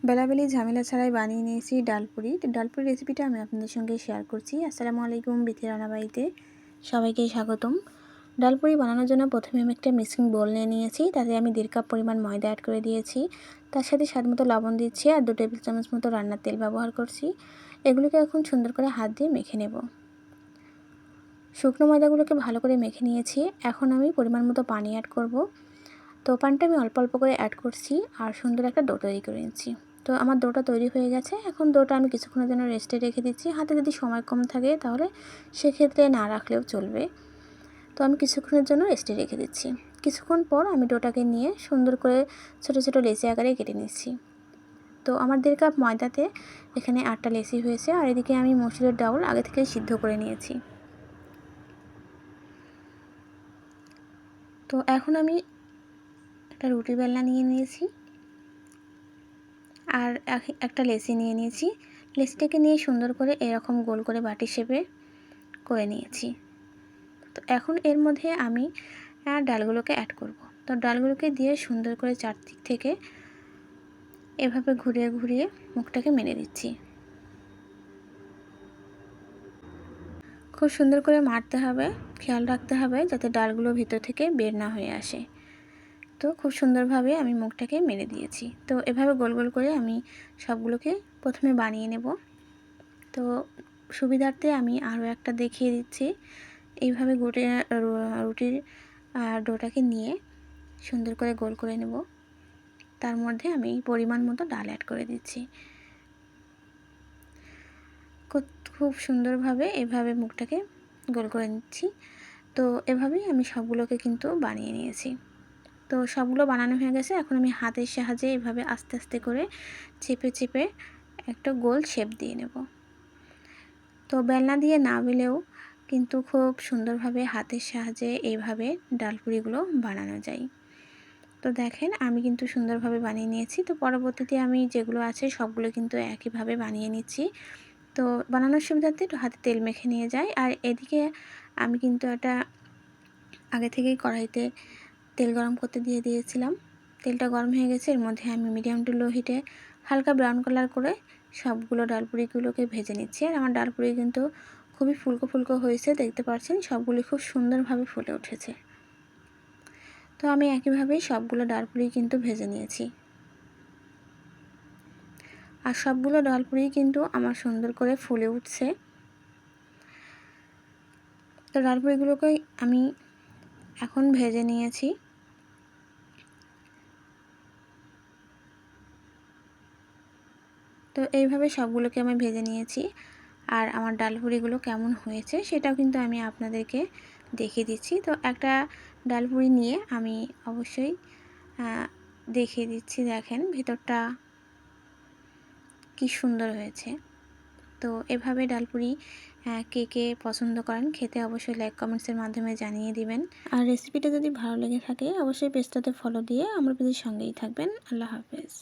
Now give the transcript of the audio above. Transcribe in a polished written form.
বেলাবেলি ঝামেলা ছাড়াই বানিয়ে নিয়েছি ডালপুরি। তো ডালপুরি রেসিপিটা আমি আপনাদের সঙ্গে শেয়ার করছি। আসসালামু আলাইকুম, বিথি রান্নাবাড়িতে সবাইকে স্বাগতম। ডালপুরি বানানোর জন্য প্রথমে আমি একটা মিক্সিং বোল নিয়ে নিয়েছি। তাতে আমি 1.5 কাপ পরিমাণ ময়দা অ্যাড করে দিয়েছি। তার সাথে স্বাদমতো লবণ দিচ্ছি আর 2 টেবিল চামচ মতো রান্নার তেল ব্যবহার করছি। এগুলোকে এখন সুন্দর করে হাত দিয়ে মেখে নেব। শুকনো ময়দাগুলোকে ভালো করে মেখে নিয়েছি। এখন আমি পরিমাণ মতো পানি অ্যাড করব। তো পানিটা আমি অল্প অল্প করে অ্যাড করছি আর সুন্দর একটা ডো তৈরি করে নিচ্ছি। তো আমার ডোটা তৈরি হয়ে গেছে। এখন ডোটা আমি কিছুক্ষণের জন্য রেস্টে রেখে দিচ্ছি। হাতে যদি সময় কম থাকে তাহলে সেক্ষেত্রে না রাখলেও চলবে। তো আমি কিছুক্ষণের জন্য রেস্টে রেখে দিচ্ছি। কিছুক্ষণ পর আমি ডোটাকে নিয়ে সুন্দর করে ছোট ছোট লেচি আকারে কেটে নিচ্ছি। তো আমার 1.5 কাপ ময়দাতে এখানে 8টা লেচি হয়েছে। আর এদিকে আমি মসুরের ডাউল আগে থেকে সিদ্ধ করে নিয়েছি। তো এখন আমি একটা রুটি বেলনা নিয়ে নিয়েছি আর একটা লেচি নিয়ে নিয়েছি। লেচিটাকে নিয়ে সুন্দর করে এরকম গোল করে বাটি শেপে করে নিয়েছি। তো এখন এর মধ্যে আমি ডালগুলোকে অ্যাড করব। তো ডালগুলোকে দিয়ে সুন্দর করে চারদিক থেকে এভাবে ঘুরিয়ে ঘুরিয়ে মুখটাকে মেরে দিচ্ছি। খুব সুন্দর করে মারতে হবে, খেয়াল রাখতে হবে যাতে ডালগুলো ভিতর থেকে বের না হয়ে আসে। তো খুব সুন্দরভাবে আমি মুখটাকে মেরে দিয়েছি। তো এভাবে গোল গোল করে আমি সবগুলোকে প্রথমে বানিয়ে নেব। তো সুবিধার্থে আমি আরও একটা দেখিয়ে দিচ্ছি। এইভাবে রুটির ডোটাকে নিয়ে সুন্দর করে গোল করে নেব। তার মধ্যে আমি পরিমাণ মতো ডাল অ্যাড করে দিচ্ছি। খুব সুন্দরভাবে এভাবে মুখটাকে গোল করে নিচ্ছি। তো এভাবেই আমি সবগুলোকে কিন্তু বানিয়ে নিয়েছি। তো সবগুলো বানানো হয়ে গেছে। এখন আমি হাতের সাহায্যে এভাবে আস্তে আস্তে করে চেপে চেপে একটা গোল শেপ দিয়ে নেব। তো বেলনা দিয়ে না বেলেও কিন্তু খুব সুন্দরভাবে হাতের সাহায্যে এইভাবে ডালপুরিগুলো বানানো যায়। তো দেখেন আমি কিন্তু সুন্দরভাবে বানিয়ে নিয়েছি। তো পরবর্তীতে আমি যেগুলো আছে সবগুলো কিন্তু একইভাবে বানিয়ে নিচ্ছি। তো বানানোর সুবিধার্থে একটু হাতে তেল মেখে নিয়ে যাই। আর এদিকে আমি কিন্তু একটা আগে থেকেই কড়াইতে তেল গরম করতে দিয়ে দিয়েছিলাম। তেলটা গরম হয়ে গেছে। এর মধ্যে আমি মিডিয়াম টু লো হিটে হালকা ব্রাউন কালার করে সবগুলো ডালপুরিগুলোকে ভেজে নিচ্ছি। আর আমার ডালপুরি কিন্তু খুবই ফুলকো ফুলকো হয়েছে, দেখতে পাচ্ছেন সবগুলি খুব সুন্দরভাবে ফুলে উঠেছে। তো আমি একইভাবেই সবগুলো ডালপুরি কিন্তু ভেজে নিয়েছি। আর সবগুলো ডালপুরি কিন্তু আমার সুন্দর করে ফুলে উঠছে। তো ডালপুরিগুলোকে আমি এখন ভেজে নিয়েছি। তো এইভাবে সবগুলোকে আমি ভেজে নিয়েছি। আর আমার ডালপুরিগুলো কেমন হয়েছে সেটাও কিন্তু আমি আপনাদেরকে দেখিয়ে দিচ্ছি। তো একটা ডালপুরি নিয়ে আমি অবশ্যই দেখিয়ে দিচ্ছি। দেখেন ভিতরটা কি সুন্দর হয়েছে। তো এভাবে ডালপুরি কে কে পছন্দ করেন খেতে অবশ্যই লাইক কমেন্টসের মাধ্যমে জানিয়ে দিবেন। আর রেসিপিটা যদি ভালো লেগে থাকে অবশ্যই পেজটাতে ফলো দিয়ে আমার পেজের সঙ্গেই থাকবেন। আল্লাহ হাফেজ।